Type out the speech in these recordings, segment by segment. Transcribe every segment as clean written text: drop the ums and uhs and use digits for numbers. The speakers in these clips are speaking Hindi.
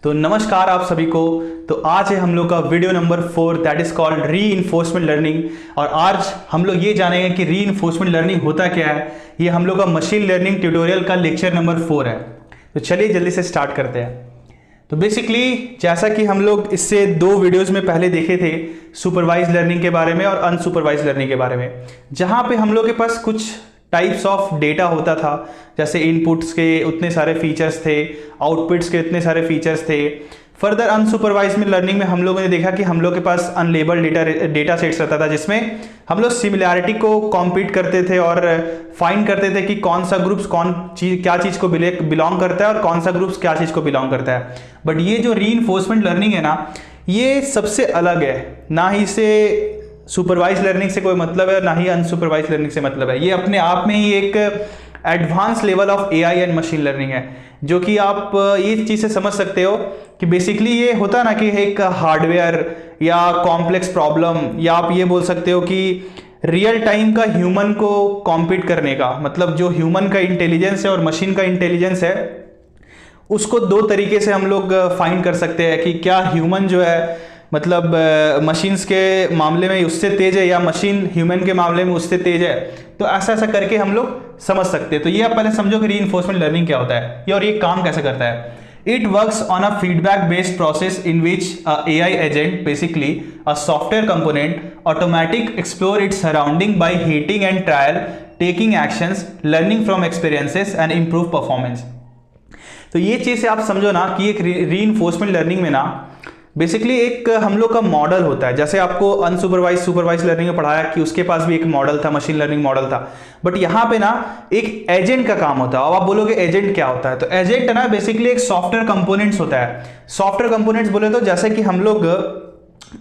तो नमस्कार आप सभी को। तो आज है हम लोग का video number 4 that is called reinforcement learning. और आज हम लोग ये जानेंगे कि रीइंफोर्समेंट लर्निंग होता क्या है। ये हम लोग का मशीन लर्निंग ट्यूटोरियल का लेक्चर नंबर 4 है। तो चलिए जल्दी से स्टार्ट करते हैं। तो बेसिकली जैसा कि हम लोग इससे 2 वीडियोस में पहले देखे थे, सुपरवाइज लर्निंग के बारे में और अनसुपरवाइज लर्निंग के बारे में, जहाँ पे हम लोग के पास कुछ टाइप्स ऑफ डेटा होता था। जैसे इनपुट्स के उतने सारे फीचर्स थे, आउटपुट्स के इतने सारे फीचर्स थे। फर्दर अनसुपरवाइज में लर्निंग में हम लोगों ने देखा कि हम लोग के पास अनलेबल डेटा सेट्स रहता था, जिसमें हम लोग सिमिलैरिटी को कॉम्पीट करते थे और फाइंड करते थे कि कौन सा ग्रुप्स क्या चीज़ को बिलोंग करता है और कौन सा ग्रुप्स क्या चीज़ को बिलोंग करता है। बट ये जो रीइंफोर्समेंट लर्निंग है ना, ये सबसे अलग है। ना ही से सुपरवाइज लर्निंग से कोई मतलब है, ना ही अनसुपरवाइज लर्निंग से मतलब है। ये अपने आप में ही एक advance level of AI and machine learning है, जो कि आप ये चीज़ से समझ सकते हो कि बेसिकली ये होता ना कि एक हार्डवेयर या कॉम्प्लेक्स प्रॉब्लम, या आप ये बोल सकते हो कि रियल टाइम का ह्यूमन को कॉम्पीट करने का, मतलब जो ह्यूमन का इंटेलिजेंस है और मशीन का इंटेलिजेंस है, उसको 2 तरीके से हम लोग फाइंड कर सकते हैं कि क्या ह्यूमन जो है मतलब मशीन्स के मामले में उससे तेज है या मशीन ह्यूमन के मामले में उससे तेज है। तो ऐसा ऐसा करके हम लोग समझ सकते हैं। तो ये आप पहले समझो कि रीइंफोर्समेंट लर्निंग क्या होता है ये और ये काम कैसे करता है। It works on a feedback based process in which AI agent, basically a software component, automatic explore its surrounding by hitting and trial, taking actions, learning from experiences and improve performance. तो ये चीज़ आप समझो ना कि एक रीइंफोर्समेंट लर्निंग में ना बेसिकली एक हम लोग का मॉडल होता है। जैसे आपको अनसुपरवाइज सुपरवाइज लर्निंग में पढ़ाया कि उसके पास भी एक मॉडल था, मशीन लर्निंग मॉडल था। बट यहाँ पे ना एक एजेंट का काम होता है। अब आप बोलोगे एजेंट क्या होता है, तो एजेंट ना बेसिकली एक सॉफ्टवेयर कंपोनेंट्स होता है। सॉफ्टवेयर कंपोनेंट्स बोले तो जैसे कि हम लोग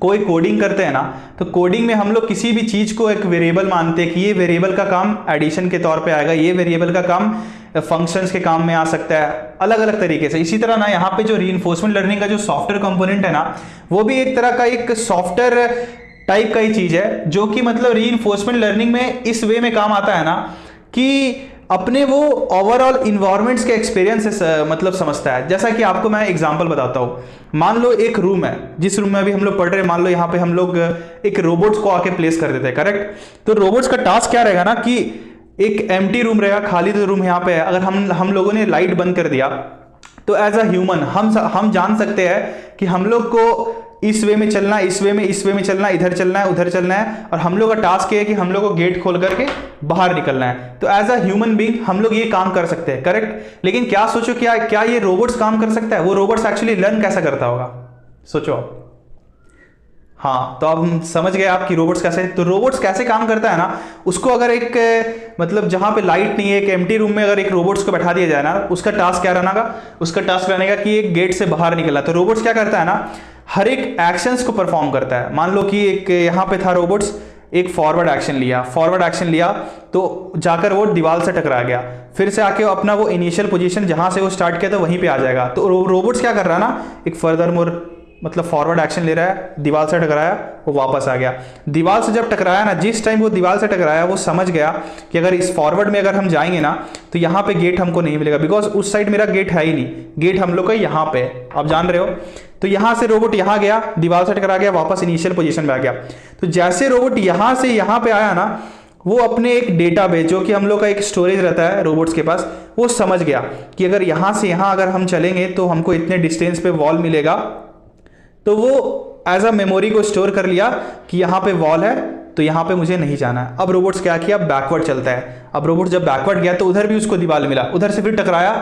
कोई कोडिंग करते हैं ना, तो कोडिंग में हम लोग किसी भी चीज को एक वेरिएबल मानते हैं कि ये वेरिएबल का काम एडिशन के तौर पे आएगा, ये वेरिएबल का काम फंक्शंस के काम में आ सकता है, अलग अलग तरीके से। इसी तरह ना यहाँ पे जो रीइंफोर्समेंट लर्निंग का जो सॉफ्टवेयर कंपोनेंट है ना, वो भी एक तरह का एक सॉफ्टवेयर टाइप का ही चीज है, जो कि मतलब रीइंफोर्समेंट लर्निंग में इस वे में काम आता है ना कि अपने वो ओवरऑल इन्वायरमेंट्स के एक्सपीरियंस से मतलब समझता है। जैसा कि आपको मैं एग्जांपल बताता हूँ। मान लो एक रूम है, जिस रूम में अभी हम लोग पढ़ रहे हैं, मान लो यहाँ पे हम लोग एक रोबोट्स को आके प्लेस कर देते हैं, करेक्ट। तो रोबोट्स का टास्क क्या रहेगा ना कि एक एम्प्टी रूम रहेगा, खाली तो रूम यहाँ पे है। अगर हम लोगों ने लाइट बंद कर दिया तो एज अ ह्यूमन हम जान सकते हैं कि हम लोग को इस वे में चलना, इस वे में चलना, इधर चलना है, उधर चलना है, और हम लोग का टास्क ये है कि हम लोग को गेट खोल करके बाहर निकलना है। तो एज अ ह्यूमन बीइंग हम लोग ये काम कर सकते हैं, करेक्ट। लेकिन क्या सोचो, क्या ये रोबोट्स काम कर सकता है? वो रोबोट्स एक्चुअली लर्न कैसा करता होगा, सोचो। हाँ, तो अब समझ गए आप कि रोबोट्स कैसे। तो रोबोट्स कैसे काम करता है ना, उसको अगर एक मतलब जहां पे लाइट नहीं है, एक एम्प्टी रूम में अगर एक रोबोट्स को बैठा दिया जाए ना, उसका टास्क क्या रहना का, उसका टास्क रहने का कि एक गेट से बाहर निकला। तो रोबोट्स क्या करता है ना, हर एक एक्शंस को परफॉर्म करता है। मान लो कि एक यहाँ पे था रोबोट्स, एक फॉरवर्ड एक्शन लिया तो जाकर वो दीवार से टकरा गया, फिर से आके अपना वो इनिशियल पोजीशन जहां से वो स्टार्ट किया था वहीं पे आ जाएगा। तो रोबोट्स क्या कर रहा है ना, एक फर्दर मोर मतलब फॉरवर्ड एक्शन ले रहा है, दीवार से टकराया, वो वापस आ गया। दीवार से जब टकराया ना, जिस टाइम वो दीवार से टकराया, वो समझ गया कि अगर इस फॉरवर्ड में अगर हम जाएंगे ना, तो यहाँ पे गेट हमको नहीं मिलेगा, बिकॉज उस साइड मेरा गेट है ही नहीं, गेट हम लोग का यहाँ पे है, आप जान रहे हो। तो यहाँ से रोबोट यहाँ गया, दीवार से टकरा गया, वापस इनिशियल पोजीशन में आ गया। तो जैसे रोबोट यहाँ से यहाँ पे आया ना, वो अपने एक डेटाबेस, जो कि हम लोग का एक स्टोरेज रहता है रोबोट्स के पास, वो समझ गया कि अगर यहाँ से यहाँ अगर हम चलेंगे तो हमको इतने डिस्टेंस पे वॉल मिलेगा। तो वो एज अ मेमोरी को स्टोर कर लिया कि यहाँ पे वॉल है, तो यहाँ पे मुझे नहीं जाना है। अब रोबोट्स क्या किया, बैकवर्ड चलता है। अब रोबोट जब बैकवर्ड गया तो उधर भी उसको दीवार मिला, उधर से फिर टकराया,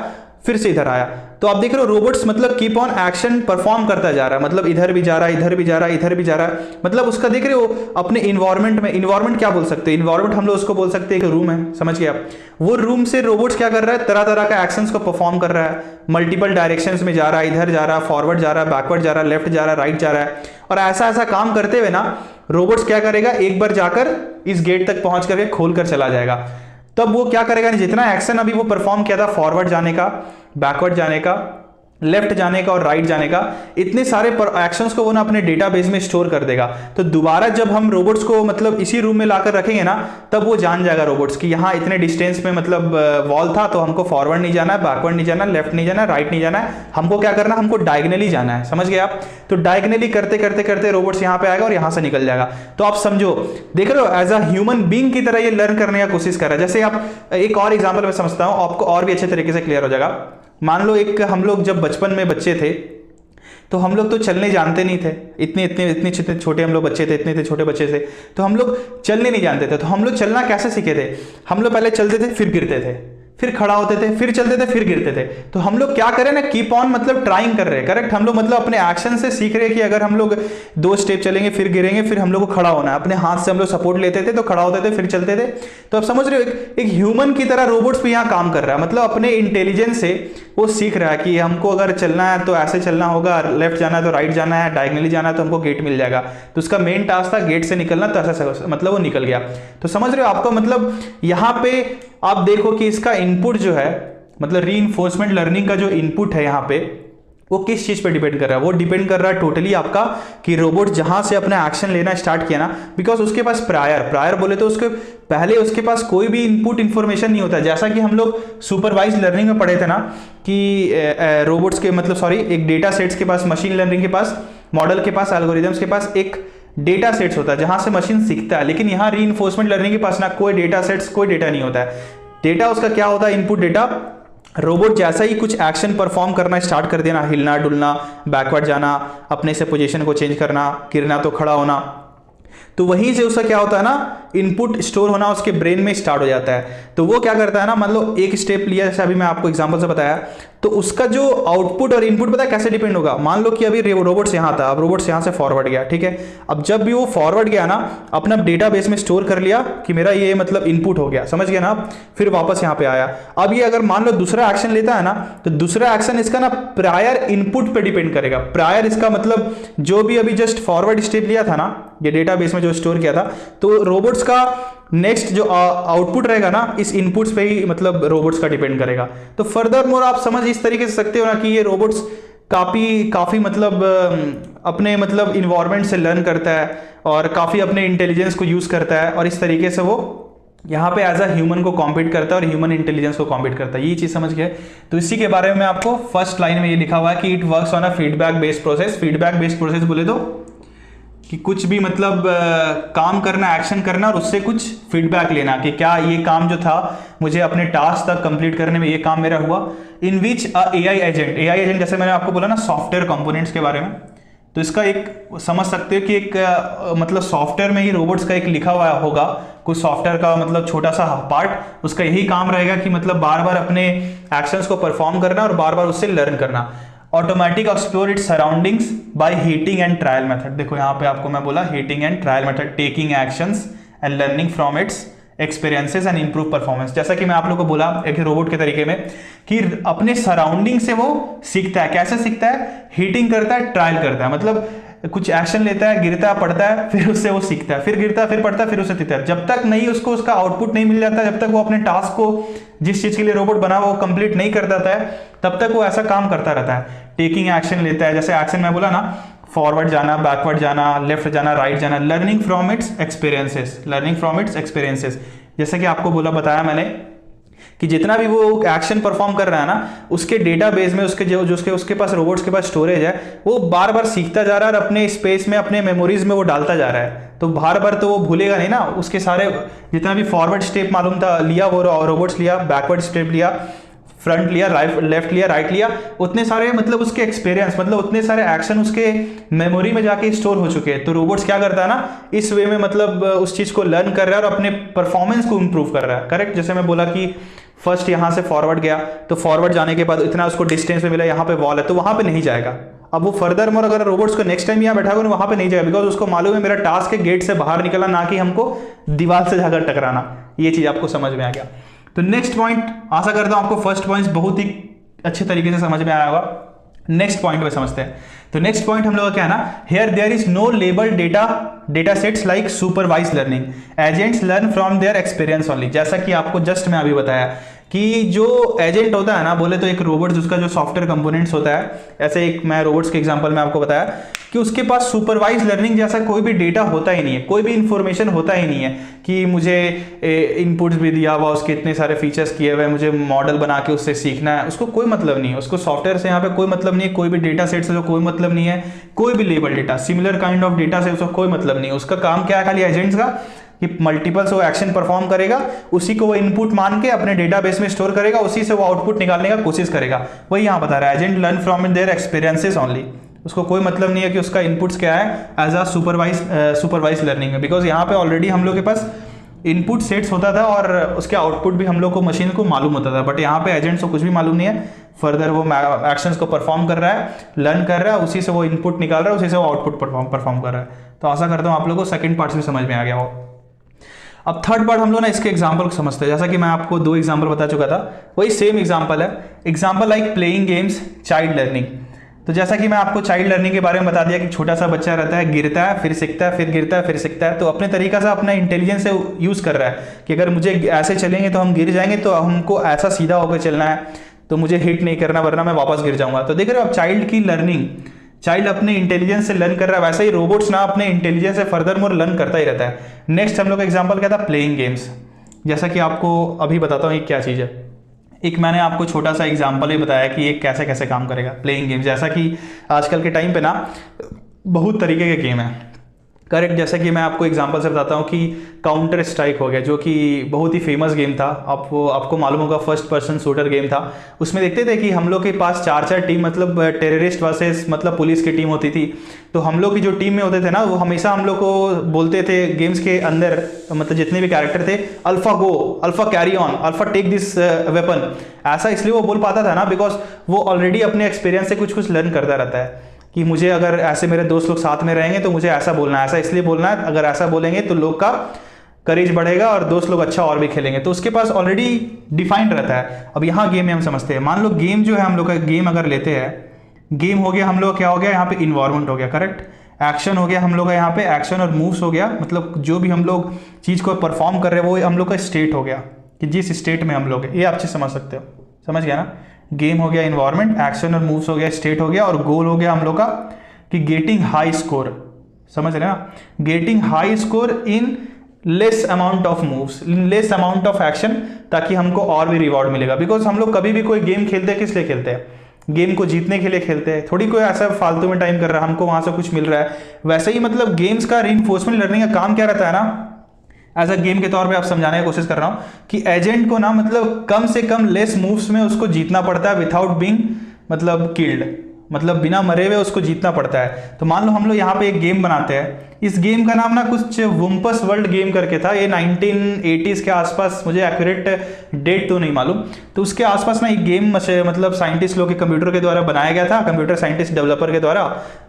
फिर से इधर आया। तो आप देख रहे हो रोबोट्स मतलब कीप ऑन एक्शन परफॉर्म करता जा रहा है, मतलब इधर भी जा रहा है, इधर भी जा रहा है, इधर भी जा रहा है। मतलब उसका देख रहे हो अपने इन्वायरमेंट में, इन्वायरमेंट क्या बोल सकते हैं, इन्वायरमेंट हम लोग उसको बोल सकते हैं एक रूम है, समझ गए आप। वो रूम से रोबोट्स क्या कर रहा है, तरह तरह का एक्शंस को परफॉर्म कर रहा है, मल्टीपल डायरेक्शंस में जा रहा है, इधर जा रहा है, फॉरवर्ड जा रहा है, बैकवर्ड जा रहा है, लेफ्ट जा रहा है, राइट जा रहा है। और ऐसा ऐसा काम करते हुए ना रोबोट्स क्या करेगा, एक बार जाकर इस गेट तक पहुंच करके खोल कर चला जाएगा। तब वो क्या करेगा, जितना एक्शन अभी वो परफॉर्म किया था, फॉरवर्ड जाने का, बैकवर्ड जाने का, लेफ्ट जाने का और राइट जाने का, इतने सारे एक्शंस को वो ना अपने डेटाबेस में स्टोर कर देगा। तो दोबारा जब हम रोबोट्स को मतलब इसी रूम में लाकर रखेंगे ना, तब वो जान जाएगा रोबोट्स कि यहाँ इतने डिस्टेंस में मतलब वॉल था, तो हमको फॉरवर्ड नहीं जाना है, बैकवर्ड नहीं जाना, लेफ्ट नहीं जाना, राइट नहीं जाना है, हमको क्या करना है, हमको डायगनली जाना है। समझ गए आप? तो डायगनली करते करते करते रोबोट्स यहाँ पे आएगा और यहाँ से निकल जाएगा। तो आप समझो, देख रहे हो, एज अ ह्यूमन बींग की तरह ये लर्न करने की कोशिश कर रहा है। जैसे आप एक और एग्जाम्पल में समझता हूँ, आपको और भी अच्छे तरीके से क्लियर हो जाएगा। मान लो एक हम लोग जब बचपन में बच्चे थे, तो हम लोग तो चलने जानते नहीं थे, इतने छोटे हम लोग बच्चे थे, इतने छोटे बच्चे थे, तो हम लोग चलने नहीं जानते थे। तो हम लोग चलना कैसे सीखे थे? हम लोग पहले चलते थे, फिर गिरते थे, फिर खड़ा होते थे, फिर चलते थे, फिर गिरते थे। तो हम लोग क्या करें ना, कीप ऑन मतलब ट्राइंग कर रहे हैं। करेक्ट? हम लोग मतलब अपने एक्शन से सीख रहे हैं कि अगर हम लोग 2 स्टेप चलेंगे, फिर गिरेंगे, फिर हम लोग को खड़ा होना है। अपने हाथ से हम लोग सपोर्ट लेते थे, तो खड़ा होते थे, फिर चलते थे। तो आप समझ रहे हो, एक ह्यूमन की तरह रोबोट्स भी यहाँ काम कर रहा है। मतलब अपने इंटेलिजेंस से वो सीख रहा है कि हमको अगर चलना है तो ऐसे चलना होगा, लेफ्ट जाना है तो राइट जाना है, डायगनली जाना है तो हमको गेट मिल जाएगा। तो उसका मेन टास्क था गेट से निकलना, तो ऐसा मतलब वो निकल गया। तो समझ रहे हो आपको, मतलब यहाँ पे आप देखो कि इसका इनपुट जो है, मतलब रीइंफोर्समेंट लर्निंग का जो इनपुट है यहाँ पे, वो किस चीज पे डिपेंड कर रहा है? वो डिपेंड कर रहा है टोटली आपका कि रोबोट जहां से अपना एक्शन लेना स्टार्ट किया ना, बिकॉज उसके पास प्रायर बोले तो उसके पहले उसके पास कोई भी इनपुट इंफॉर्मेशन नहीं होता। जैसा कि हम लोग सुपरवाइज लर्निंग में पढ़े थे ना कि रोबोट्स के मतलब सॉरी एक डेटा सेट्स के पास, मशीन लर्निंग के पास, मॉडल के पास, एल्गोरिथम्स के पास एक डेटा सेट्स होता है जहां से मशीन सीखता है। लेकिन यहाँ रीइंफोर्समेंट लर्निंग के पास ना कोई डेटा सेट्स, कोई डेटा नहीं होता है। डेटा उसका क्या होता है? Input data. रोबोट जैसा ही कुछ एक्शन परफॉर्म करना स्टार्ट कर देना, हिलना डुलना, बैकवर्ड जाना, अपने से पोजीशन को चेंज करना, गिरना तो खड़ा होना, तो वहीं से उसका क्या होता है ना, इनपुट स्टोर होना उसके ब्रेन में स्टार्ट हो जाता है। तो वो क्या करता है ना, मान लो एक स्टेप लिया, जैसे अभी मैं आपको एग्जांपल से बताया, तो उसका जो आउटपुट और इनपुट पता है कैसे डिपेंड होगा। मान लो कि अभी रोबोट्स यहाँ था, अब रोबोट्स यहाँ से फॉरवर्ड गया, ठीक है। अब जब भी वो फॉरवर्ड गया ना, अपना डेटाबेस में स्टोर कर लिया कि मेरा ये मतलब इनपुट हो गया, समझ गया ना आप। फिर वापस यहाँ पे आया। अब ये अगर मान लो दूसरा एक्शन लेता है ना, तो दूसरा एक्शन इसका ना प्रायर इनपुट पे डिपेंड करेगा। प्रायर इसका मतलब जो भी अभी जस्ट फॉरवर्ड स्टेप लिया था ना, ये डेटाबेस में जो स्टोर किया था, तो रोबोट्स का नेक्स्ट जो आउटपुट रहेगा ना, इस इनपुट्स पे ही मतलब रोबोट्स का डिपेंड करेगा। तो फर्दर मोर आप समझ इस तरीके से सकते हो ना कि ये रोबोट्स काफी मतलब अपने मतलब इन्वायरमेंट से लर्न करता है और काफी अपने इंटेलिजेंस को यूज करता है, और इस तरीके से वो यहाँ पे एज अ ह्यूमन को कॉम्पीट करता है और ह्यूमन इंटेलिजेंस को कॉम्पीट करता है। ये चीज समझ गए। तो इसी के बारे में आपको फर्स्ट लाइन में ये लिखा हुआ है कि it works on a feedback based process. Feedback based process बोले तो कि कुछ भी मतलब काम करना, एक्शन करना और उससे कुछ फीडबैक लेना कि क्या ये काम जो था मुझे अपने टास्क तक कंप्लीट करने में ये काम मेरा हुआ। इन विच एआई एजेंट जैसे मैंने आपको बोला ना सॉफ्टवेयर कंपोनेंट्स के बारे में, तो इसका एक समझ सकते हो कि एक मतलब सॉफ्टवेयर में ही रोबोट्स का एक लिखा हुआ होगा, कुछ सॉफ्टवेयर का मतलब छोटा सा पार्ट, उसका यही काम रहेगा कि मतलब बार बार अपने एक्शंस को परफॉर्म करना और बार बार उससे लर्न करना। Automatic explore it's surroundings by heating and trial method. देखो यहाँ पे आपको मैं बोला heating and trial method, taking actions and learning from its experiences and improve performance. जैसा कि मैं आप लोगों को बोला एक रोबोट के तरीके में कि अपने सराउंडिंग से वो सीखता है। कैसे सीखता है? हीटिंग करता है, ट्रायल करता है, मतलब कुछ एक्शन लेता है, गिरता है, पड़ता है, फिर उससे वो सीखता है, फिर गिरता है, फिर पड़ता है, फिर उससे सीखता है। जब तक नहीं उसको उसका आउटपुट नहीं मिल जाता, जब तक वो अपने टास्क को जिस चीज के लिए रोबोट बना वो कंप्लीट नहीं कर देता है, तब तक वो ऐसा काम करता रहता है। टेकिंग एक्शन लेता है, जैसे एक्शन मैं बोला ना, फॉरवर्ड जाना, बैकवर्ड जाना, लेफ्ट जाना, राइट जाना। Learning from its experiences, learning from its experiences, जैसे कि आपको बताया मैंने कि जितना भी वो एक्शन परफॉर्म कर रहा है ना, उसके डेटाबेस में उसके पास रोबोट्स के पास स्टोरेज है, वो बार बार सीखता जा रहा है और अपने स्पेस में, अपने मेमोरीज में वो डालता जा रहा है। तो बार बार तो वो भूलेगा नहीं ना, उसके सारे जितना भी फॉरवर्ड स्टेप मालूम था लिया वो रोबोट्स लिया, बैकवर्ड स्टेप लिया, फ्रंट लिया, लेफ्ट लिया, राइट लिया, उतने सारे मतलब उसके एक्सपीरियंस, मतलब उतने सारे एक्शन उसके मेमोरी में जाके स्टोर हो चुके हैं। तो रोबोट्स क्या करता है ना, इस वे में मतलब उस चीज को लर्न कर रहा है और अपने परफॉर्मेंस को इंप्रूव कर रहा है। करेक्ट? जैसे मैं बोला कि फर्स्ट यहां से फॉरवर्ड गया, तो फॉरवर्ड जाने के बाद इतना उसको डिस्टेंस में मिला, यहाँ पे वॉल है, तो वहां पे नहीं जाएगा। अब वो फर्दर मोर अगर रोबोट्स को नेक्स्ट टाइम यहाँ बैठाओगे वहां पे नहीं जाएगा, बिकॉज उसको मालूम है मेरा टास्क है गेट से बाहर निकलना, ना कि हमको दीवार से जाकर टकराना। ये चीज आपको समझ में आ गया। तो नेक्स्ट पॉइंट, आशा करता हूं आपको फर्स्ट पॉइंट बहुत ही अच्छे तरीके से समझ में आया होगा। नेक्स्ट पॉइंट पे समझते हैं। तो नेक्स्ट पॉइंट हम लोग का क्या है ना, here there is no label data sets like supervise learning, agents learn from their experience only. जैसा कि आपको जस्ट मैं अभी बताया कि जो एजेंट होता है ना, बोले तो एक रोबोट जिसका जो सॉफ्टवेयर कंपोनेंट्स होता है, ऐसे एक मैं रोबोट्स के एग्जांपल में आपको बताया कि उसके पास सुपरवाइज लर्निंग जैसा कोई भी डेटा होता ही नहीं है, कोई भी इंफॉर्मेशन होता ही नहीं है कि मुझे इनपुट्स भी दिया हुआ, उसके इतने सारे फीचर्स किए हुए, मुझे मॉडल बना के उससे सीखना है, उसको कोई मतलब नहीं है, उसको सॉफ्टवेयर से यहाँ पे कोई मतलब नहीं है, कोई भी डेटा सेट से कोई मतलब नहीं है, कोई भी label data, similar kind of data से उसको कोई मतलब नहीं है। उसका काम क्या है खाली एजेंट्स का कि मल्टीपल से वो एक्शन परफॉर्म करेगा, उसी को वो इनपुट मान के अपने डेटाबेस में स्टोर करेगा, उसी से वो आउटपुट निकालने का कोशिश करेगा। वही यहाँ बता रहा है, agent learn from their experiences only. उसको कोई मतलब नहीं है कि उसका इनपुट्स क्या है एज अ सुपरवाइज लर्निंग में, बिकॉज यहाँ पे ऑलरेडी हम लोग के पास इनपुट सेट्स होता था और उसके आउटपुट भी हम लोग को मशीन को मालूम होता था। बट यहाँ पे एजेंट्स को कुछ भी मालूम नहीं है, फर्दर वो एक्शंस को परफॉर्म कर रहा है, लर्न कर रहा है, उसी से वो इनपुट निकाल रहा है, उसी से वो आउटपुट परफॉर्म कर रहा है। तो आशा करता हूँ आप लोगों को सेकंड पार्ट से समझ में आ गया हो। अब थर्ड पार्ट हम लोग ना इसके एग्जाम्पल को समझते हैं। जैसा कि मैं आपको 2 एग्जाम्पल बता चुका था, वही सेम एग्जाम्पल है। Example like playing games, child learning. तो जैसा कि मैं आपको चाइल्ड लर्निंग के बारे में बता दिया कि छोटा सा बच्चा रहता है, गिरता है, फिर सीखता है, फिर गिरता है, फिर सीखता है, तो अपने तरीका से अपना इंटेलिजेंस से यूज़ कर रहा है कि अगर मुझे ऐसे चलेंगे तो हम गिर जाएंगे, तो हमको ऐसा सीधा होकर चलना है, तो मुझे हिट नहीं करना वरना मैं वापस गिर जाऊंगा। तो देख रहे हो आप चाइल्ड की लर्निंग, चाइल्ड अपने इंटेलिजेंस से लर्न कर रहा है, वैसे ही रोबोट्स ना अपने इंटेलिजेंस से फर्दर मोर लर्न करता ही रहता है। नेक्स्ट हम लोग का एग्जांपल क्या था, प्लेइंग गेम्स। जैसा कि आपको अभी बताता हूँ ये क्या चीज़ है। एक मैंने आपको छोटा सा एग्जांपल ही बताया कि ये कैसे कैसे काम करेगा प्लेइंग गेम। जैसा कि आजकल के टाइम पे ना बहुत तरीके के गेम है, करेक्ट। जैसे कि मैं आपको एग्जांपल से बताता हूँ कि काउंटर स्ट्राइक हो गया, जो कि बहुत ही फेमस गेम था, आपको मालूम होगा, फर्स्ट पर्सन शूटर गेम था। उसमें देखते थे कि हम लोग के पास 4 टीम, मतलब टेररिस्ट वर्सेस मतलब पुलिस की टीम होती थी। तो हम लोग की जो टीम में होते थे ना, वो हमेशा हम लोग को बोलते थे गेम्स के अंदर, मतलब जितने भी कैरेक्टर थे, alpha go, alpha carry on, alpha take this weapon. ऐसा इसलिए वो बोल पाता था ना, बिकॉज वो ऑलरेडी अपने एक्सपीरियंस से कुछ लर्न करता रहता है कि मुझे अगर ऐसे मेरे दोस्त लोग साथ में रहेंगे तो मुझे ऐसा बोलना है, ऐसा इसलिए बोलना है, अगर ऐसा बोलेंगे तो लोग का करेज बढ़ेगा और दोस्त लोग अच्छा और भी खेलेंगे। तो उसके पास ऑलरेडी डिफाइंड रहता है। अब यहाँ गेम में हम समझते हैं, मान लो गेम जो है हम लोग का, गेम अगर लेते हैं, गेम हो गया हम लोग क्या हो गया यहाँ पे, इन्वायरमेंट हो गया, करेक्ट। एक्शन हो गया हम लोग का यहाँ पे, एक्शन और मूव्स हो गया, मतलब जो भी हम लोग चीज़ को परफॉर्म कर रहे हैं वो हम लोग का स्टेट हो गया कि जिस स्टेट में हम लोग है। ये आप चीज़ समझ सकते हो, समझ गया ना। गेम हो गया इन्वायरमेंट, एक्शन और मूव्स हो गया, स्टेट हो गया, और गोल हो गया हम लोग का कि गेटिंग हाई स्कोर, समझ रहे ना, getting high score in less amount of moves, in less amount of action, ताकि हमको और भी रिवॉर्ड मिलेगा। बिकॉज हम लोग कभी भी कोई गेम खेलते हैं, किस लिए खेलते हैं, गेम को जीतने के लिए खेलते हैं, थोड़ी कोई ऐसा फालतू में टाइम कर रहा है, हमको वहां से कुछ मिल रहा है। वैसे ही मतलब गेम्स का रीइंफोर्समेंट लर्निंग का काम क्या रहता है ना, एज अ गेम के तौर पे आप समझाने की कोशिश कर रहा हूं कि एजेंट को ना मतलब कम से कम लेस मूव्स में उसको जीतना पड़ता है, विदाउट बीइंग मतलब किल्ड, मतलब बिना मरे हुए उसको जीतना पड़ता है। तो मान लो हम लोग यहाँ पे एक गेम बनाते हैं, इस गेम का नाम ना कुछ वुम्पस वर्ल्ड गेम करके था, ये 1980s के आसपास, मुझे एक्यूरेट डेट तो नहीं मालूम। तो उसके आसपास ना एक गेम मतलब साइंटिस्ट लोग के कंप्यूटर के द्वारा बनाया गया था, कंप्यूटर साइंटिस्ट डेवलपर के द्वारा।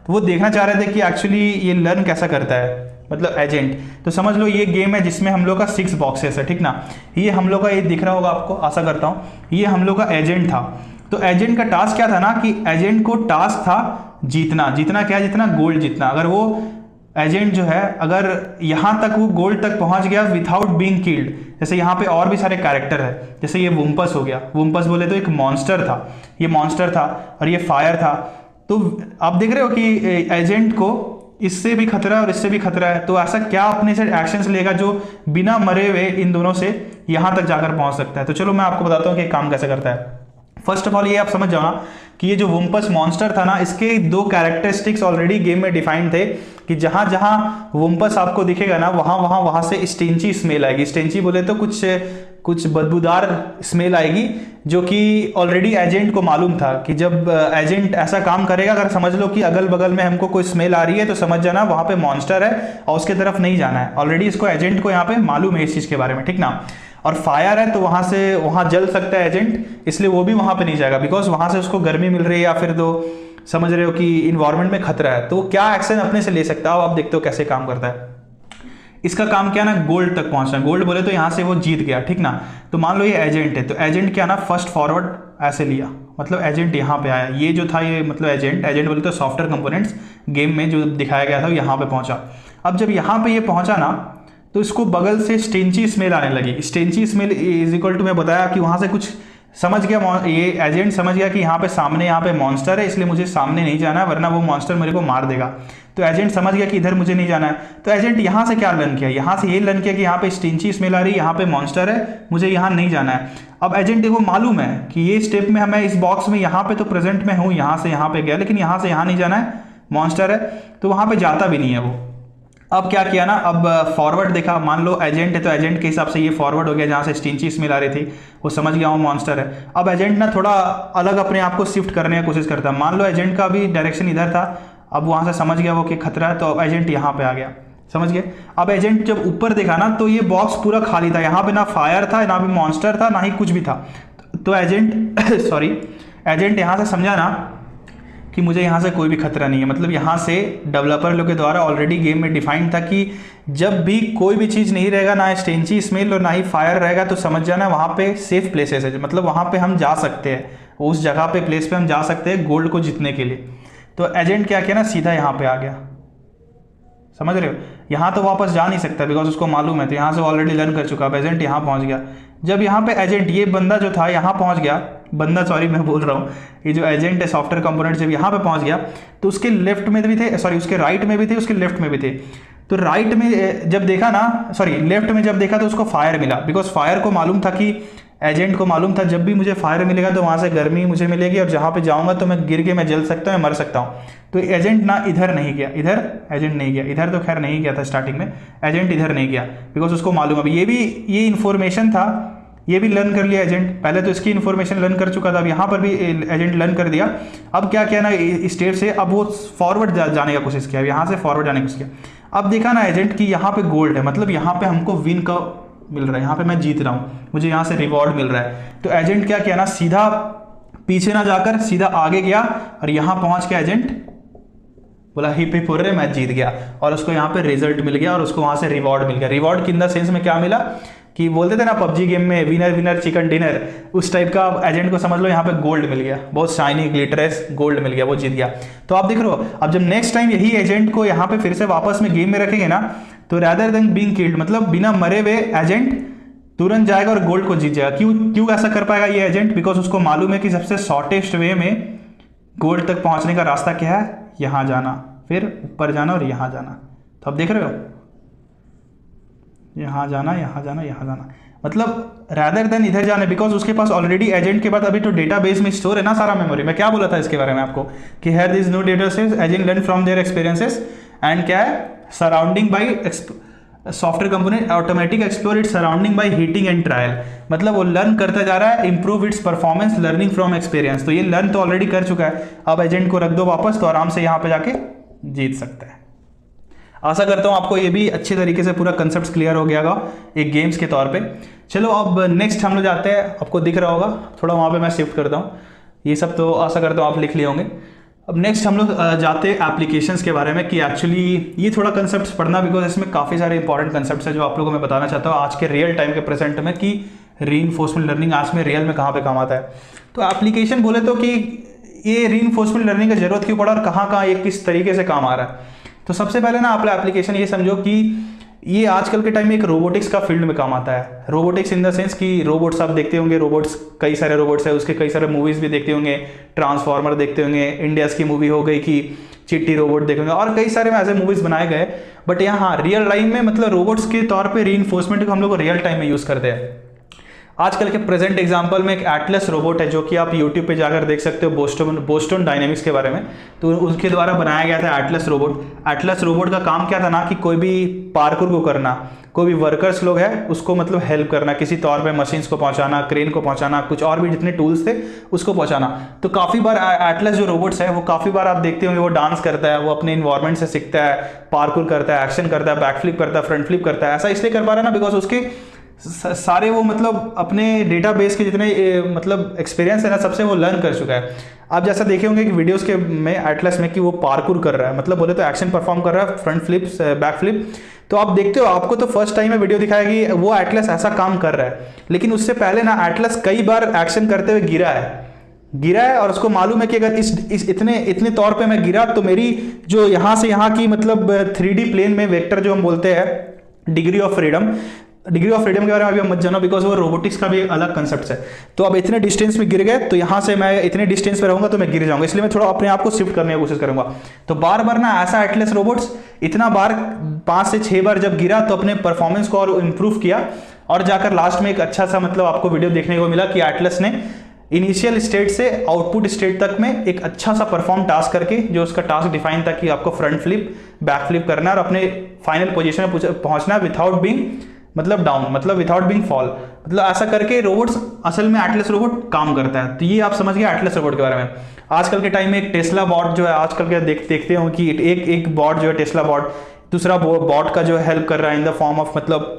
तो वो देखना चाह रहे थे कि एक्चुअली ये लर्न कैसा करता है, मतलब एजेंट। तो समझ लो ये गेम है जिसमें हम लोग का 6 बॉक्सेस है, ठीक ना। ये हम लोग का, ये दिख रहा होगा आपको, आशा करता हूँ, ये हम लोग का एजेंट था। तो एजेंट का टास्क क्या था ना कि एजेंट को टास्क था जीतना, जीतना क्या, जितना गोल्ड जीतना। अगर वो एजेंट जो है अगर यहाँ तक वो गोल्ड तक पहुंच गया विदाउट बीइंग किल्ड, जैसे यहाँ पे और भी सारे कैरेक्टर है, जैसे ये वुम्पस हो गया, वुम्पस बोले तो एक मॉन्स्टर था, ये मॉन्स्टर था, और ये फायर था। तो आप देख रहे हो कि एजेंट को इससे भी खतरा है और इससे भी खतरा है। तो ऐसा क्या अपने से एक्शंस लेगा जो बिना मरे हुए इन दोनों से यहाँ तक जाकर पहुंच सकता है। तो चलो मैं आपको बताता हूँ कि काम कैसे करता है। फर्स्ट ऑफ ऑल ये आप समझ जाओ ना कि ये जो वुम्पस मॉन्स्टर था ना, इसके 2 कैरेक्टरिस्टिक्स ऑलरेडी गेम में डिफाइंड थे कि जहां जहां वुम्पस आपको दिखेगा ना, वहां से स्टेंची स्मेल आएगी। स्टेंची बोले तो कुछ बदबूदार स्मेल आएगी, जो कि ऑलरेडी एजेंट को मालूम था कि जब एजेंट ऐसा काम करेगा, अगर समझ लो कि अगल बगल में हमको कोई स्मेल आ रही है तो समझ जाना वहां पे मॉन्स्टर है और उसके तरफ नहीं जाना है। ऑलरेडी इसको एजेंट को यहाँ पे मालूम है इस चीज के बारे में, ठीक ना। और फायर है तो वहां जल सकता है एजेंट, इसलिए वो भी वहां पे नहीं जाएगा, बिकॉज वहां से उसको गर्मी मिल रही है, या फिर तो समझ रहे हो कि इन्वायरमेंट में खतरा है। तो क्या एक्शन अपने से ले सकता है, आप देखते हो कैसे काम करता है। इसका काम क्या ना, गोल्ड तक पहुंचना। गोल्ड बोले तो यहां से वो जीत गया, ठीक ना। तो मान लो ये एजेंट है, तो एजेंट क्या ना, फर्स्ट फॉरवर्ड ऐसे लिया, मतलब एजेंट यहाँ पे आया, ये जो था ये मतलब एजेंट बोले तो सॉफ्टवेयर कंपोनेंट्स गेम में जो दिखाया गया था यहाँ पे पहुंचा। अब जब यहाँ पे ये पहुंचा ना, तो इसको बगल से स्टेंची स्मेल आने लगी। स्टेंची स्मेल इज इक्वल टू, मैं बताया कि वहाँ से कुछ समझ गया, ये एजेंट समझ गया कि यहाँ पे सामने यहाँ पे मॉन्स्टर है, इसलिए मुझे सामने नहीं जाना है वरना वो मॉन्स्टर मेरे को मार देगा। तो एजेंट समझ गया कि इधर मुझे नहीं जाना है। तो एजेंट यहाँ से क्या लर्न किया, यहाँ से ये लर्न किया कि यहाँ पे स्टेंची स्मेल आ रही है, यहाँ पे मॉन्स्टर है, मुझे यहाँ नहीं जाना है। अब एजेंट देखो मालूम है कि ये स्टेप में हमें इस बॉक्स में यहाँ पे तो प्रेजेंट में हूँ, यहाँ से यहाँ पे गया, लेकिन यहाँ से यहाँ नहीं जाना है, मॉन्स्टर है, तो वहाँ पे जाता भी नहीं है वो। अब क्या किया ना, अब फॉरवर्ड देखा, मान लो एजेंट है तो एजेंट के हिसाब से ये फॉरवर्ड हो गया, जहाँ से स्टेंची स्मेल आ रही थी वो समझ गया वो मॉन्स्टर है। अब एजेंट ना थोड़ा अलग अपने आप को शिफ्ट करने की कोशिश करता है। मान लो एजेंट का भी डायरेक्शन इधर था, अब वहाँ से समझ गया वो कि खतरा है, तो अब एजेंट यहाँ पे आ गया, समझ गए। अब एजेंट जब ऊपर देखा ना तो ये बॉक्स पूरा खाली था, यहाँ पे ना फायर था, ना भी मॉन्स्टर था, ना ही कुछ भी था। तो एजेंट सॉरी, एजेंट यहाँ से समझा ना कि मुझे यहाँ से कोई भी खतरा नहीं है। मतलब यहाँ से डेवलपर लोग के द्वारा ऑलरेडी गेम में डिफाइंड था कि जब भी कोई भी चीज़ नहीं रहेगा, ना स्टेंची स्मेल और ना ही फायर रहेगा, तो समझ जाना वहाँ पे सेफ प्लेसेस है, मतलब वहाँ पे हम जा सकते हैं, उस जगह पे प्लेस पे हम जा सकते हैं गोल्ड को जीतने के लिए। तो एजेंट क्या किया ना, सीधा यहाँ पे आ गया, समझ रहे हो। यहाँ तो वापस जा नहीं सकता बिकॉज उसको मालूम है, तो यहाँ से ऑलरेडी लर्न कर चुका। अब एजेंट यहाँ पहुँच गया। जब यहाँ पे एजेंट, ये बंदा जो था यहाँ पहुँच गया, बंदा सॉरी मैं बोल रहा हूँ, ये जो एजेंट है सॉफ्टवेयर कंपोनेंट, जब यहाँ पे पहुँच गया तो उसके लेफ्ट में भी थे, सॉरी उसके राइट में भी थे, उसके लेफ्ट में भी थे। तो राइट में जब देखा ना, सॉरी लेफ्ट में जब देखा तो उसको फायर मिला, बिकॉज फायर को मालूम था कि एजेंट को मालूम था जब भी मुझे फायर मिलेगा तो वहाँ से गर्मी मुझे मिलेगी और जहाँ पे जाऊँगा तो मैं गिर के मैं जल सकता हूँ, मैं मर सकता हूँ। तो एजेंट ना इधर नहीं गया, इधर एजेंट नहीं गया, इधर तो खैर नहीं गया था स्टार्टिंग में, एजेंट इधर नहीं गया बिकॉज उसको मालूम है। ये इन्फॉर्मेशन था, ये भी लर्न कर लिया एजेंट, पहले तो इसकी इन्फॉर्मेशन लर्न कर चुका था, अब यहाँ पर भी एजेंट लर्न कर दिया। अब क्या किया ना, स्टेप से अब वो फॉरवर्ड जाने का कोशिश किया, यहाँ से फॉरवर्ड जाने की कोशिश किया। अब देखा ना एजेंट कि यहाँ पे गोल्ड है, मतलब यहाँ पे हमको विन का मिल रहा है, यहाँ पे मैं जीत रहा हूँ, मुझे यहाँ से रिवॉर्ड मिल रहा है। तो एजेंट क्या किया ना, सीधा पीछे ना जाकर सीधा आगे गया और यहाँ पहुँच के एजेंट बोला हिप हिप हुर्रे मैं जीत गया, और उसको यहाँ पे रिजल्ट मिल गया और उसको वहाँ से रिवॉर्ड मिल गया। रिवॉर्ड इन द सेंस में क्या मिला कि बोलते थे ना पबजी गेम में विनर विनर चिकन डिनर, उस टाइप का एजेंट को समझ लो, यहाँ पे गोल्ड मिल गया, बहुत शाइनी ग्लिटरस गोल्ड मिल गया, वो जीत गया। तो आप देख रहे हो, अब जब नेक्स्ट टाइम यही एजेंट को यहाँ पे फिर से वापस में गेम में रखेंगे ना, तो रैदर देन बीइंग किल्ड, मतलब बिना मरे हुए एजेंट तुरंत जाएगा और गोल्ड को जीत जाएगा। क्यों ऐसा कर पाएगा ये एजेंट, बिकॉज उसको मालूम है कि सबसे शॉर्टेस्ट वे में गोल्ड तक पहुंचने का रास्ता क्या है, यहाँ जाना, फिर ऊपर जाना और यहाँ जाना। तो आप देख रहे हो, यहाँ जाना, यहाँ जाना, यहाँ जाना, मतलब रैदर देन इधर जाने, बिकॉज उसके पास ऑलरेडी एजेंट के बाद अभी तो डेटाबेस में स्टोर है ना सारा मेमोरी। मैं क्या बोला था इसके बारे में आपको कि here this no data set, agent learn from their experiences and क्या है, surrounding by software component automatic explore its surrounding by hitting and trial, मतलब वो लर्न करता जा रहा है, improve its performance learning from experience. तो ये लर्न तो ऑलरेडी कर चुका है, अब एजेंट को रख दो वापस, तो आराम से यहाँ पे जाके जीत सकता है। आशा करता हूँ आपको ये भी अच्छे तरीके से पूरा कंसेप्ट क्लियर हो गया होगा एक गेम्स के तौर पे। चलो अब नेक्स्ट हम लोग जाते हैं, आपको दिख रहा होगा थोड़ा, वहाँ पे मैं शिफ्ट करता हूँ, ये सब तो आशा करता हूँ आप लिख लिए होंगे। अब नेक्स्ट हम लोग जाते हैं एप्लीकेशंस के बारे में, कि एक्चुअली ये थोड़ा कंसेप्ट पढ़ना, बिकॉज इसमें काफ़ी सारे इंपॉर्टेंट कंसेप्ट है जो आप लोगों को मैं बताना चाहता हूँ आज के रियल टाइम के प्रेजेंट में, कि रीइंफोर्समेंट लर्निंग आज में रियल में कहाँ पे काम आता है। तो एप्लीकेशन बोले तो कि ये रीइंफोर्समेंट लर्निंग की जरूरत क्यों पड़ा और कहाँ कहाँ ये किस तरीके से काम आ रहा है। तो सबसे पहले ना आप एप्लीकेशन ये समझो कि ये आजकल के टाइम में एक रोबोटिक्स का फील्ड में काम आता है। रोबोटिक्स इन द सेंस कि रोबोट्स आप देखते होंगे, रोबोट्स कई सारे रोबोट्स है, उसके कई सारे मूवीज भी देखते होंगे, ट्रांसफॉर्मर देखते होंगे, इंडियाज की मूवी हो गई कि चिट्टी रोबोट देखेंगे, और कई सारे में ऐसे मूवीज बनाए गए। बट यहाँ हाँ रियल टाइम में मतलब रोबोट्स के तौर पर रीइंफोर्समेंट को हम लोग रियल टाइम में यूज करते हैं। आजकल के प्रेजेंट एग्जांपल में एक एटलस रोबोट है जो कि आप यूट्यूब पे जाकर देख सकते हो, बोस्टन डायनेमिक्स के बारे में, तो उसके द्वारा बनाया गया था एटलस रोबोट। एटलस रोबोट का काम क्या था ना कि कोई भी पार्कोर को करना, कोई भी वर्कर्स लोग है उसको मतलब हेल्प करना, किसी तौर पे मशीन्स को पहुंचाना, क्रेन को पहुंचाना, कुछ और भी जितने टूल्स थे उसको पहुंचाना। तो काफ़ी बार एटलस जो रोबोट्स है वो काफ़ी बार आप देखते होंगे वो डांस करता है, वो अपने इन्वायरमेंट से सीखता है, पार्कोर करता है, एक्शन करता है, बैकफ्लिप करता है, फ्रंट फ्लिप करता है। ऐसा इसलिए कर पा रहा है ना बिकॉज उसके सारे वो मतलब अपने डेटाबेस के जितने मतलब एक्सपीरियंस है ना सबसे वो लर्न कर चुका है। आप जैसा देखे होंगे कि वीडियोस के में एटलस में कि वो पार्कोर कर रहा है, मतलब बोले तो एक्शन परफॉर्म कर रहा है, फ्रंट फ्लिप्स, बैक फ्लिप। तो आप देखते हो, आपको तो फर्स्ट टाइम में वीडियो दिखाया कि वो एटलस ऐसा काम कर रहा है, लेकिन उससे पहले ना एटलस कई बार एक्शन करते हुए गिरा है और उसको मालूम है कि अगर इस इतने तौर पे मैं गिरा तो मेरी जो यहाँ से यहाँ की मतलब 3D प्लेन में वेक्टर जो हम बोलते हैं degree of freedom. Degree of freedom के बारे में अभी मत जानो, बिकॉज वो रोबोटिक्स का भी एक अलग कंसेप्ट है। तो अब इतने डिस्टेंस में गिर गए, तो यहाँ से मैं इतने डिस्टेंस पे रहूंगा तो मैं गिर जाऊंगा, इसलिए मैं थोड़ा अपने आप को शिफ्ट करने की कोशिश करूंगा। तो बार बार ना ऐसा एटलस रोबोट्स इतना बार 5 से 6 बार जब गिरा तो अपने परफॉर्मेंस को और इम्प्रूव किया, और जाकर लास्ट में एक अच्छा सा मतलब आपको वीडियो देखने को मिला कि एटलस ने इनिशियल स्टेट से आउटपुट स्टेट तक में एक अच्छा सा परफॉर्म टास्क करके, जो उसका टास्क डिफाइन था कि आपको फ्रंट फ्लिप बैक फ्लिप करना है और अपने फाइनल पोजीशन में पहुंचना है विदाउट बीइंग मतलब डाउन, मतलब विदाउट बीइंग फॉल, मतलब ऐसा करके रोबोट्स असल में एटलस रोबोट काम करता है। तो ये आप समझ गए एटलस रोबोट के बारे में। आजकल के टाइम में एक टेस्ला बॉट जो है, आजकल के देखते हो कि एक बॉट जो है टेस्ला बॉट, दूसरा बॉट का जो हेल्प कर रहा है इन द फॉर्म ऑफ मतलब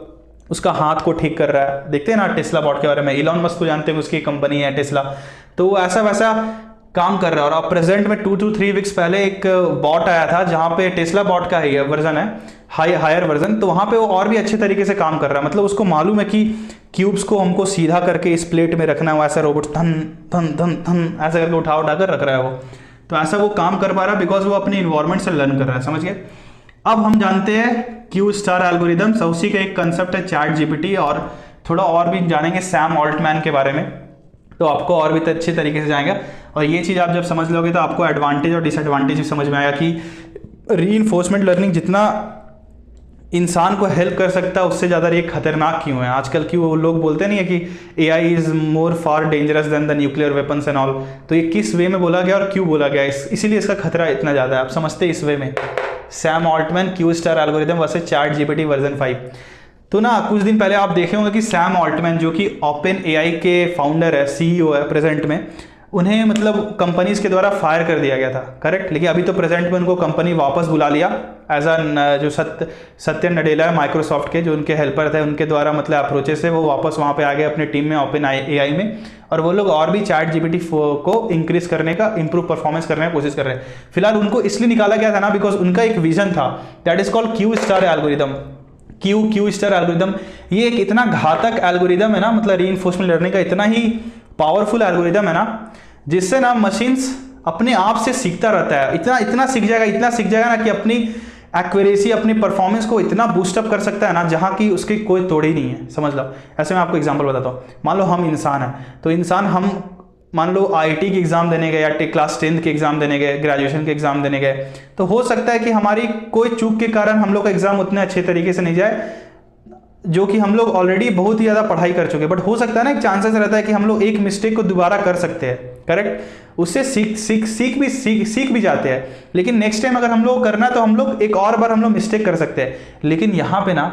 उसका हाथ को ठीक कर रहा है। देखते हैं ना टेस्ला बॉट के बारे में, इलॉन मस्क को जानते हैं, उसकी कंपनी है टेस्ला, तो ऐसा वैसा काम कर रहा है। और अब प्रेजेंट में 2 to 3 वीक्स पहले एक बॉट आया था जहां पे टेस्ला बॉट का ही वर्जन है, हायर वर्जन, तो वहां पे वो और भी अच्छे तरीके से काम कर रहा है। मतलब उसको मालूम है कि क्यूब्स को हमको सीधा करके इस प्लेट में रखना है, ऐसा रोबोट धन धन धन धन ऐसा करके उठा कर रख रहा है वो। तो ऐसा वो काम कर पा रहा है बिकॉज वो अपने इन्वायरमेंट से लर्न कर रहा है, समझ गए। अब हम जानते हैं क्यू स्टार एल्गोरिदम, उसी का एक कंसेप्ट है चैट जीपीटी, और थोड़ा और भी जानेंगे सैम ऑल्टमैन के बारे में, तो आपको और भी अच्छे तरीके से जाएगा। और ये चीज़ आप जब समझ लोगे तो आपको एडवांटेज और डिसएडवांटेज भी समझ में आएगा कि रीइंफोर्समेंट लर्निंग जितना इंसान को हेल्प कर सकता है उससे ज़्यादा ये खतरनाक क्यों है। आजकल क्यों लोग बोलते नहीं है कि AI is more far dangerous than the nuclear weapons and all, तो ये किस वे में बोला गया और क्यों बोला गया, इसीलिए इसका खतरा इतना ज़्यादा है, आप समझते हैं इस वे में। Sam Altman Q star algorithm versus chat GPT version 5। तो ना कुछ दिन पहले आप देखे होंगे कि सैम ऑल्टमैन जो कि ओपन एआई के फाउंडर है, सीईओ है प्रेजेंट में, उन्हें मतलब कंपनीज के द्वारा फायर कर दिया गया था, करेक्ट। लेकिन अभी तो प्रेजेंट में उनको कंपनी वापस बुला लिया एज जो सत्य नडेला है माइक्रोसॉफ्ट के, जो उनके हेल्पर थे, उनके द्वारा मतलब अप्रोचेस से वो वापस वहाँ पे आ गए अपनी टीम में ओपन एआई में, और वो लोग और भी चैट जीपीटी को इंक्रीज करने का, इंप्रूव परफॉर्मेंस करने की कोशिश कर रहे हैं। फिलहाल उनको इसलिए निकाला गया था ना बिकॉज उनका एक विजन था that is called Q star algorithm. Q star algorithm ये एक इतना घातक एल्गोरिदम है ना, मतलब रीइंफोर्समेंट लर्निंग का इतना ही पावरफुल एल्गोरिदम है ना, जिससे ना मशीन्स अपने आप से सीखता रहता है, इतना सीख जाएगा ना कि अपनी एक्यूरेसी, अपनी परफॉर्मेंस को इतना बूस्टअप कर सकता है ना जहाँ की उसकी कोई तोड़ ही नहीं है, समझ लो। ऐसे मैं आपको एग्जांपल बताता हूँ। मान लो हम इंसान हैं, तो इंसान हम मान लो आईआईटी की एग्जाम देने गए या क्लास 10th के एग्जाम देने गए, ग्रेजुएशन के एग्जाम देने गए, तो हो सकता है कि हमारी कोई चूक के कारण हम लोग का एग्जाम उतने अच्छे तरीके से नहीं जाए, जो कि हम लोग ऑलरेडी बहुत ही ज़्यादा पढ़ाई कर चुके हैं। बट हो सकता है ना, एक चांसेस रहता है कि हम लोग एक मिस्टेक को दोबारा कर सकते हैं, करेक्ट। उससे सीख भी जाते हैं, लेकिन नेक्स्ट टाइम अगर हम लोग करना है तो हम लोग एक और बार हम लोग मिस्टेक कर सकते हैं। लेकिन यहाँ पे ना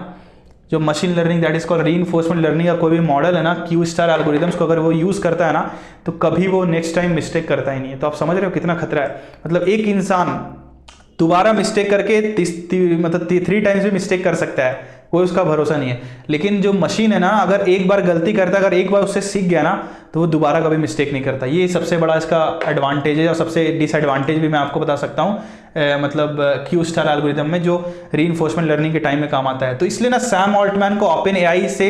जो machine learning that is called reinforcement learning का कोई भी मॉडल है ना, क्यू स्टार एल्गोरिदम्स को अगर वो यूज़ करता है ना, तो कभी वो नेक्स्ट टाइम मिस्टेक करता ही नहीं है। तो आप समझ रहे हो कितना खतरा है। मतलब एक इंसान दोबारा मिस्टेक करके मतलब 3 टाइम्स भी मिस्टेक कर सकता है, कोई उसका भरोसा नहीं है। लेकिन जो मशीन है ना, अगर एक बार गलती करता है, अगर एक बार उससे सीख गया ना, तो वो दोबारा कभी मिस्टेक नहीं करता। ये सबसे बड़ा इसका एडवांटेज है, और सबसे डिसएडवांटेज भी मैं आपको बता सकता हूँ मतलब क्यू स्टार एल्गोरिदम में, जो रीइंफोर्समेंट लर्निंग के टाइम में काम आता है। तो इसलिए ना सैम ऑल्टमैन को ओपन एआई से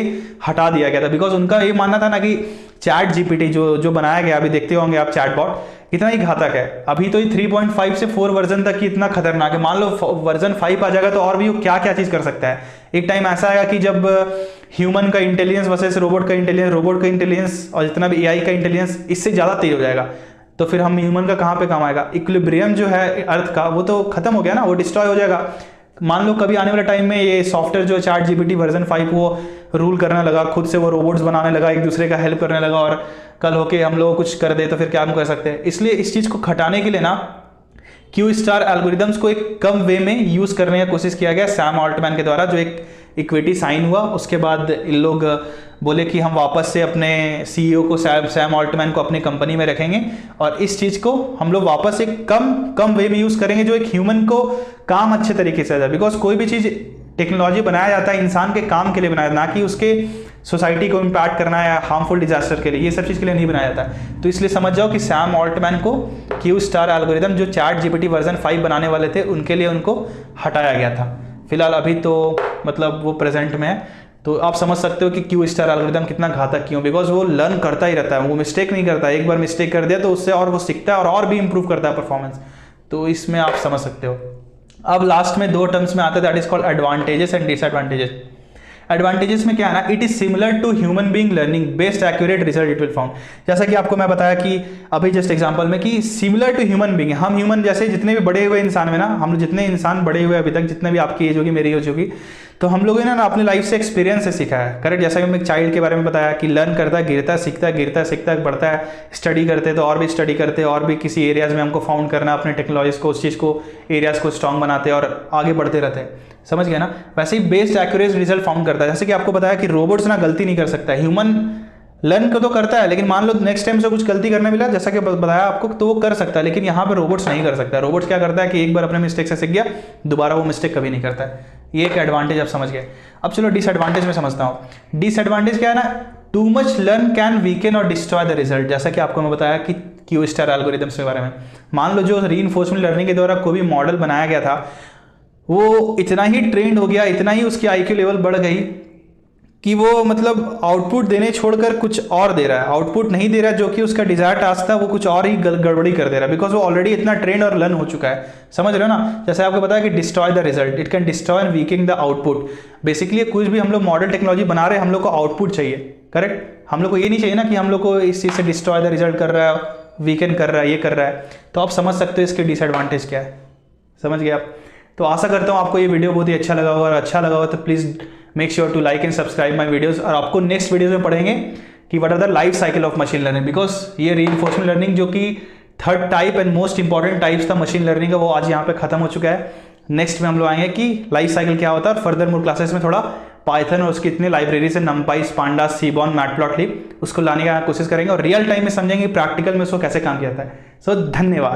हटा दिया गया था, बिकॉज उनका ये मानना था ना कि चैट जीपीटी जो बनाया गया, अभी देखते होंगे आप चैटबॉट, इतना ही घातक है। अभी तो ये 3.5 से 4 वर्जन तक ही इतना खतरनाक है। मान लो वर्जन 5 आ जाएगा तो और भी वो क्या क्या चीज़ कर सकता है। एक टाइम ऐसा आएगा कि जब ह्यूमन का इंटेलिजेंस वर्सेस रोबोट का इंटेलिजेंस और जितना भी एआई का इंटेलिजेंस इससे ज़्यादा तेज हो जाएगा, तो फिर हम ह्यूमन का कहाँ पे काम आएगा। इक्विलिब्रियम जो है अर्थ का, वो तो खत्म हो गया ना, वो डिस्ट्रॉय हो जाएगा। मान लो कभी आने वाले टाइम में ये सॉफ्टवेयर जो चैट जीपीटी वर्जन 5 वो रूल करने लगा, खुद से वो रोबोट्स बनाने लगा, एक दूसरे का हेल्प करने लगा, और कल होके हम लोग कुछ कर दे तो फिर क्या हम कर सकते हैं। इसलिए इस चीज़ को खटाने के लिए ना क्यू स्टार एल्गोरिदम्स को एक कम वे में यूज़ करने की कोशिश किया गया सैम ऑल्टमैन के द्वारा। जो एक इक्विटी साइन हुआ, उसके बाद इन लोग बोले कि हम वापस से अपने सीईओ को सैम ऑल्टमैन को अपनी कंपनी में रखेंगे, और इस चीज़ को हम लोग वापस एक कम वे में यूज़ करेंगे, जो एक ह्यूमन को काम अच्छे तरीके से आ जाए। बिकॉज कोई भी चीज़ टेक्नोलॉजी बनाया जाता है इंसान के काम के लिए बनाया, ना कि उसके सोसाइटी को इम्पैक्ट करना है या हार्मफुल डिजास्टर के लिए, ये सब चीज़ के लिए नहीं बनाया जाता है। तो इसलिए समझ जाओ कि सैम ऑल्टमैन को क्यू स्टार एल्गोरिदम जो चैट जीपीटी वर्जन 5 बनाने वाले थे, उनके लिए उनको हटाया गया था। फिलहाल अभी तो मतलब वो प्रेजेंट में है। तो आप समझ सकते हो कि क्यू स्टार एल्गोरिदम कितना घातक क्यों, बिकॉज वो लर्न करता ही रहता है, वो मिस्टेक नहीं करता। एक बार मिस्टेक कर दिया तो उससे और वो सीखता है और भी इंप्रूव करता है परफॉर्मेंस। तो इसमें आप समझ सकते हो। अब लास्ट में 2 टर्म्स में आते हैं, that is called advantages and disadvantages. Advantages में क्या है ना, it is similar to human being learning, best accurate result it will found. जैसा कि आपको मैं बताया कि अभी जस्ट एग्जांपल में कि सिमिलर टू ह्यूमन बीइंग, हम ह्यूमन जैसे जितने भी बड़े हुए इंसान में ना, हम जितने इंसान बड़े हुए अभी तक, जितने भी आपकी एज होगी मेरी एज होगी, तो हम लोगों ने ना अपनी लाइफ से एक्सपीरियंस से सीखा है, करेक्ट। जैसा कि मैं एक चाइल्ड के बारे में बताया कि लर्न करता है, गिरता है, सीखता है, गिरता है, सीखता है, बढ़ता है, स्टडी करते हैं तो और भी स्टडी करते हैं, और भी किसी एरियाज में हमको फाउंड करना अपने टेक्नोलॉजीज को, उस चीज़ को, एरियाज को स्ट्रॉन्ग बनाते हैं और आगे बढ़ते रहते हैं, समझ गया ना। वैसे ही बेस्ट एक्यूरेट रिजल्ट फाउंड करता है। जैसे कि आपको बताया कि रोबोट्स ना गलती नहीं कर सकता, ह्यूमन लर्न को तो करता है, लेकिन मान लो नेक्स्ट टाइम से कुछ गलती करने मिला, जैसा कि बताया आपको, तो वो कर सकता है, लेकिन यहाँ पे रोबोट्स नहीं कर सकता। रोबोट्स क्या करता है कि एक बार अपने मिस्टेक से सीख गया, दोबारा वो मिस्टेक कभी नहीं करता है। ये एक एडवांटेज आप समझ गए। अब चलो डिसएडवांटेज में समझता हूँ। डिसएडवांटेज क्या है ना, too much learn can weaken और डिस्ट्रॉय द रिजल्ट। जैसा कि आपको मैं बताया कि क्यू स्टार एल्गोरिथम्स के बारे में, मान लो जो रीइंफोर्समेंट लर्निंग के द्वारा कोई भी मॉडल बनाया गया था, वो इतना ही ट्रेंड हो गया, इतना ही उसकी आईक्यू लेवल बढ़ गई कि वो मतलब आउटपुट देने छोड़कर कुछ और दे रहा है, आउटपुट नहीं दे रहा है जो कि उसका डिजायर टास्क था, वो कुछ और ही गड़बड़ी कर दे रहा है, बिकॉज वो ऑलरेडी इतना ट्रेंड और लर्न हो चुका है। समझ रहे हो ना। जैसे आपको बताया कि destroy the result, it can destroy and weaking the output. Basically कुछ भी हम लोग मॉडल टेक्नोलॉजी बना रहे हैं, हम लोग को आउटपुट चाहिए, करेक्ट। हम लोग को ये नहीं चाहिए ना कि हम लोग को इस चीज़ से डिस्ट्रॉय द रिजल्ट कर रहा है, वीकेन कर रहा है, ये कर रहा है। तो आप समझ सकते हो इसके डिसएडवांटेज क्या है, समझ गए आप। तो आशा करता हूँ आपको ये वीडियो बहुत ही अच्छा लगा होगा, और अच्छा लगा हो तो please make sure to like and subscribe my videos. और आपको नेक्स्ट वीडियोस में पढ़ेंगे कि what are the life cycle of machine learning, because ये रीइंफोर्समेंट लर्निंग जो कि third type and most important types था मशीन लर्निंग का, वो आज यहाँ पे खत्म हो चुका है। नेक्स्ट में हम लोग आएंगे कि लाइफ साइकिल क्या होता है, और फर्दर मोर क्लासेस में थोड़ा पाइथन और उसकी इतनी लाइब्रेरी से नमपाई, पांडा, सीबॉन, मैटप्लॉटलिब उसको लाने का कोशिश करेंगे, और रियल टाइम में समझेंगे प्रैक्टिकल में उसको कैसे काम किया जाता है। सो धन्यवाद।